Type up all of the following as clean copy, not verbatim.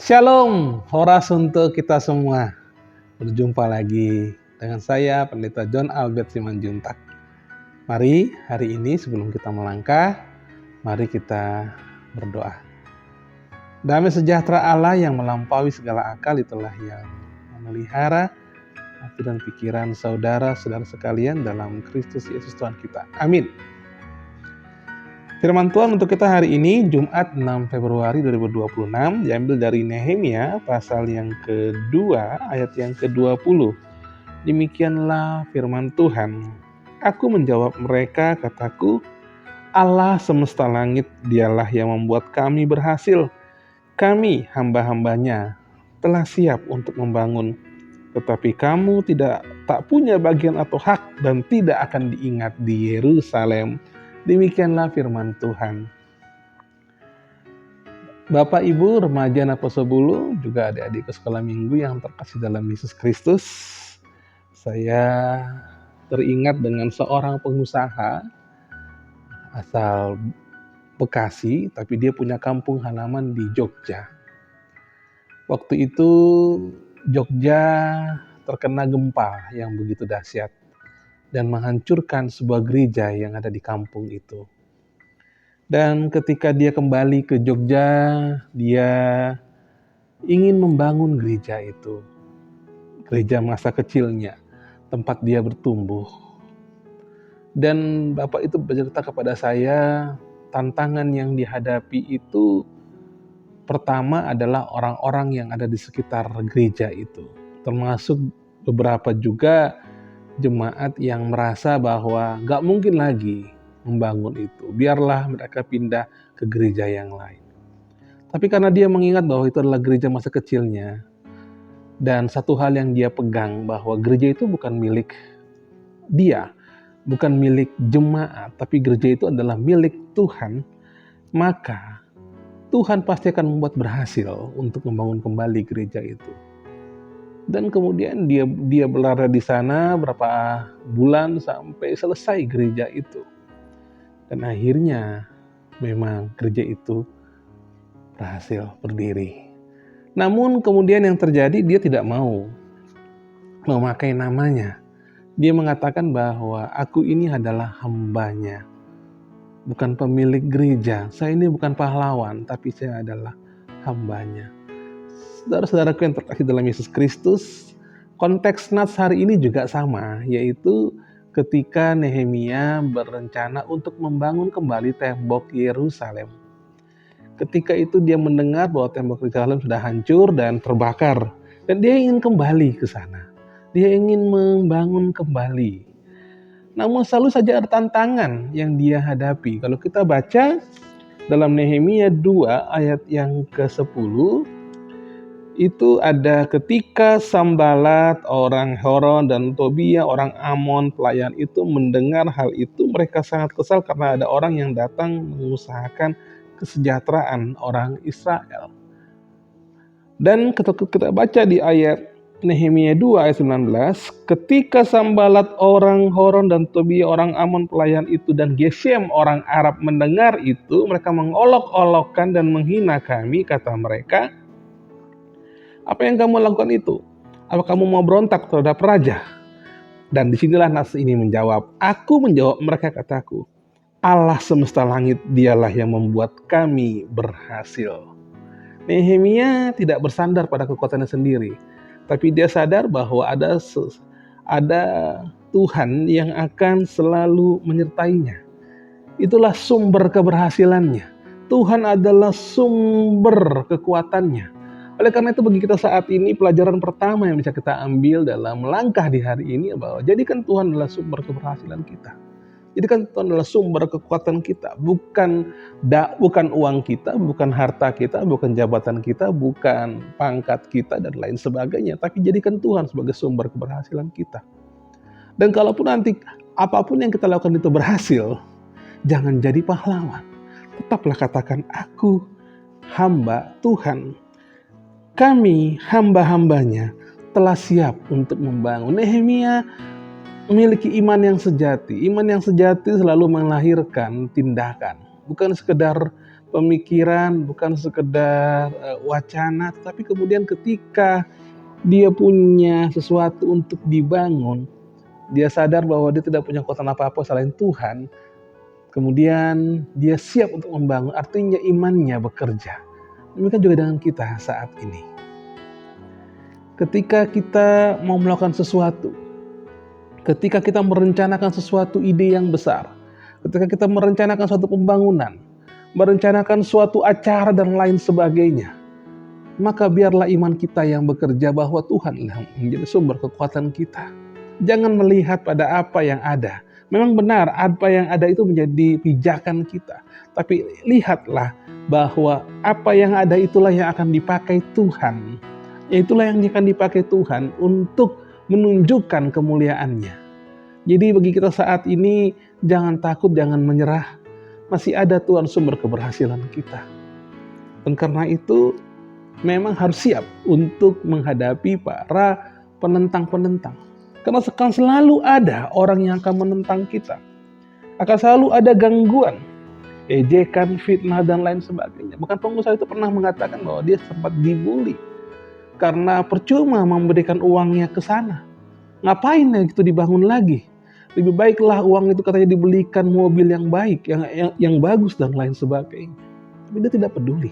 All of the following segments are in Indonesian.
Shalom, horas untuk kita semua. Berjumpa lagi dengan saya, Pendeta John Albert Simanjuntak. Mari hari ini sebelum kita melangkah, mari kita berdoa. Damai sejahtera Allah yang melampaui segala akal itulah yang memelihara hati dan pikiran saudara-saudara sekalian dalam Kristus Yesus Tuhan kita. Amin. Firman Tuhan untuk kita hari ini, Jumat 6 Februari 2026, diambil dari Nehemia, pasal yang kedua, ayat yang ke-20. Demikianlah firman Tuhan. Aku menjawab mereka, kataku, Allah semesta langit, dialah yang membuat kami berhasil. Kami, hamba-hambanya, telah siap untuk membangun. Tetapi kamu tak punya bagian atau hak dan tidak akan diingat di Yerusalem. Demikianlah firman Tuhan. Bapak, Ibu, remaja Naposebulu, juga adik-adik sekolah minggu yang terkasih dalam Yesus Kristus. Saya teringat dengan seorang pengusaha asal Bekasi, tapi dia punya kampung halaman di Jogja. Waktu itu Jogja terkena gempa yang begitu dahsyat dan menghancurkan sebuah gereja yang ada di kampung itu. Dan ketika dia kembali ke Jogja, dia ingin membangun gereja itu. Gereja masa kecilnya, tempat dia bertumbuh. Dan Bapak itu bercerita kepada saya, tantangan yang dihadapi itu pertama adalah orang-orang yang ada di sekitar gereja itu. Termasuk beberapa juga jemaat yang merasa bahwa gak mungkin lagi membangun itu. Biarlah mereka pindah ke gereja yang lain. Tapi karena dia mengingat bahwa itu adalah gereja masa kecilnya, dan satu hal yang dia pegang bahwa gereja itu bukan milik dia, bukan milik jemaat, tapi gereja itu adalah milik Tuhan, maka Tuhan pasti akan membuat berhasil untuk membangun kembali gereja itu. Dan kemudian dia berada di sana berapa bulan sampai selesai gereja itu. Dan akhirnya memang gereja itu berhasil berdiri. Namun kemudian yang terjadi, dia tidak mau memakai namanya. Dia mengatakan bahwa aku ini adalah hambanya, bukan pemilik gereja. Saya ini bukan pahlawan, tapi saya adalah hambanya. Saudara-saudaraku yang terkasih dalam Yesus Kristus, konteks Nats hari ini juga sama, yaitu ketika Nehemia berencana untuk membangun kembali tembok Yerusalem. Ketika itu dia mendengar bahwa tembok Yerusalem sudah hancur dan terbakar, dan dia ingin kembali ke sana. Dia ingin membangun kembali. Namun selalu saja ada tantangan yang dia hadapi. Kalau kita baca dalam Nehemia 2 ayat yang ke-10, itu ada ketika Sambalat, orang Horon, dan Tobia, orang Amon, pelayan itu mendengar hal itu, mereka sangat kesal karena ada orang yang datang mengusahakan kesejahteraan orang Israel. Dan kita baca di ayat Nehemia 2 ayat 19, ketika Sambalat, orang Horon, dan Tobia, orang Amon, pelayan itu, dan Geshem, orang Arab mendengar itu, mereka mengolok-olokkan dan menghina kami, kata mereka. Apa yang kamu lakukan itu? Apa kamu mau berontak terhadap raja? Dan disinilah Nats ini menjawab. Aku menjawab mereka, kataku, Allah semesta langit, dialah yang membuat kami berhasil. Nehemia tidak bersandar pada kekuatannya sendiri, tapi dia sadar bahwa ada Tuhan yang akan selalu menyertainya. Itulah sumber keberhasilannya. Tuhan adalah sumber kekuatannya. Oleh karena itu bagi kita saat ini, pelajaran pertama yang bisa kita ambil dalam langkah di hari ini bahwa jadikan Tuhan adalah sumber keberhasilan kita. Jadikan Tuhan adalah sumber kekuatan kita, bukan uang kita, bukan harta kita, bukan jabatan kita, bukan pangkat kita dan lain sebagainya, tapi jadikan Tuhan sebagai sumber keberhasilan kita. Dan kalaupun nanti apapun yang kita lakukan itu berhasil, jangan jadi pahlawan. Tetaplah katakan, aku hamba Tuhan. Kami hamba-hambanya telah siap untuk membangun. Nehemia memiliki iman yang sejati. Iman yang sejati selalu melahirkan tindakan. Bukan sekedar pemikiran, bukan sekedar wacana, tapi kemudian ketika dia punya sesuatu untuk dibangun, dia sadar bahwa dia tidak punya kekuatan apa-apa selain Tuhan, kemudian dia siap untuk membangun, artinya imannya bekerja. Demikian juga dengan kita saat ini. Ketika kita mau melakukan sesuatu, ketika kita merencanakan sesuatu ide yang besar, ketika kita merencanakan suatu pembangunan, merencanakan suatu acara dan lain sebagainya, maka biarlah iman kita yang bekerja bahwa Tuhanlah menjadi sumber kekuatan kita. Jangan melihat pada apa yang ada. Memang benar apa yang ada itu menjadi pijakan kita. Tapi lihatlah bahwa apa yang ada itulah yang akan dipakai Tuhan. Itulah yang akan dipakai Tuhan untuk menunjukkan kemuliaannya. Jadi bagi kita saat ini jangan takut, jangan menyerah. Masih ada Tuhan sumber keberhasilan kita. Dan karena itu memang harus siap untuk menghadapi para penentang-penentang. Karena akan selalu ada orang yang akan menentang kita. Akan selalu ada gangguan, ejekan, fitnah, dan lain sebagainya. Bahkan pengusaha itu pernah mengatakan bahwa dia sempat dibully. Karena percuma memberikan uangnya ke sana. Ngapain itu dibangun lagi? Lebih baiklah uang itu katanya dibelikan mobil yang baik, yang bagus, dan lain sebagainya. Tapi dia tidak peduli.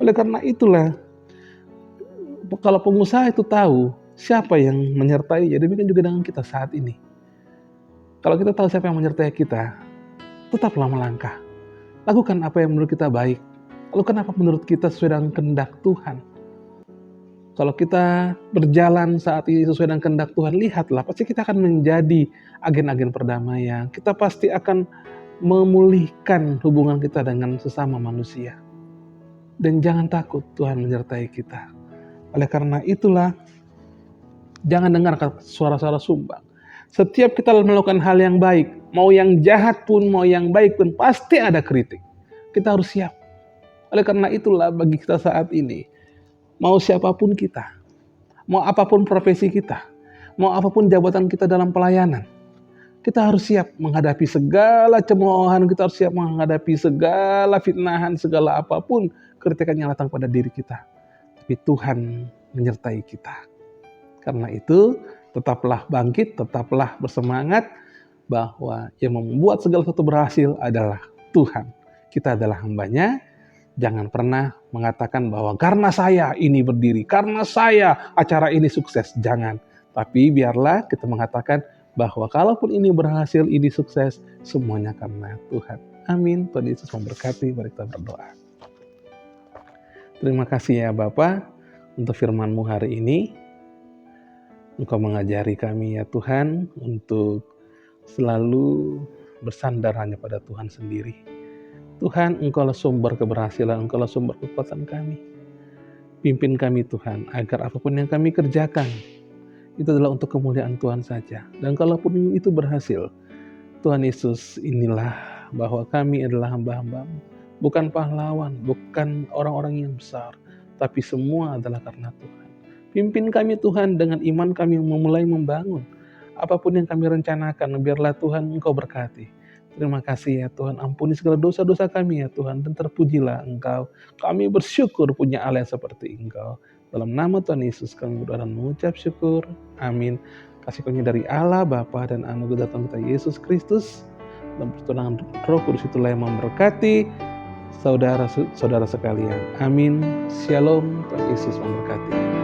Oleh karena itulah, kalau pengusaha itu tahu siapa yang menyertai, jadi demikian juga dengan kita saat ini. Kalau kita tahu siapa yang menyertai kita, tetaplah melangkah. Lakukan apa yang menurut kita baik. Lakukan apa menurut kita sesuai dengan kehendak Tuhan. Kalau kita berjalan saat ini sesuai dengan kehendak Tuhan, lihatlah, pasti kita akan menjadi agen-agen perdamaian. Kita pasti akan memulihkan hubungan kita dengan sesama manusia. Dan jangan takut, Tuhan menyertai kita. Oleh karena itulah, jangan dengarkan suara-suara sumbang. Setiap kita melakukan hal yang baik, mau yang jahat pun, mau yang baik pun, pasti ada kritik. Kita harus siap. Oleh karena itulah bagi kita saat ini, mau siapapun kita, mau apapun profesi kita, mau apapun jabatan kita dalam pelayanan, kita harus siap menghadapi segala cemoohan, kita harus siap menghadapi segala fitnahan, segala apapun kritikan yang datang pada diri kita. Tapi Tuhan menyertai kita. Karena itu, tetaplah bangkit, tetaplah bersemangat, bahwa yang membuat segala sesuatu berhasil adalah Tuhan. Kita adalah hambanya. Jangan pernah mengatakan bahwa karena saya ini berdiri, karena saya acara ini sukses. Jangan. Tapi biarlah kita mengatakan bahwa kalaupun ini berhasil, ini sukses, semuanya karena Tuhan. Amin. Tuhan Yesus memberkati. Mari kita berdoa. Terima kasih ya Bapa untuk firman-Mu hari ini. Engkau mengajari kami ya Tuhan untuk selalu bersandar hanya pada Tuhan sendiri. Tuhan, Engkaulah sumber keberhasilan, Engkaulah sumber kekuatan kami. Pimpin kami Tuhan, agar apapun yang kami kerjakan, itu adalah untuk kemuliaan Tuhan saja. Dan kalaupun itu berhasil, Tuhan Yesus, inilah bahwa kami adalah hamba-hamba-Mu. Bukan pahlawan, bukan orang-orang yang besar, tapi semua adalah karena Tuhan. Pimpin kami Tuhan dengan iman kami memulai membangun. Apapun yang kami rencanakan, biarlah Tuhan Engkau berkati. Terima kasih ya Tuhan, ampuni segala dosa-dosa kami ya Tuhan, dan terpujilah Engkau. Kami bersyukur punya Allah yang seperti Engkau. Dalam nama Tuhan Yesus kami berdoa dan mengucap syukur. Amin. Kasih karunia dari Allah Bapa dan anugerah Tuhan kita Yesus Kristus, dan pertolongan Roh Kudus itulah yang memberkati saudara-saudara sekalian. Amin. Shalom. Tuhan Yesus memberkati.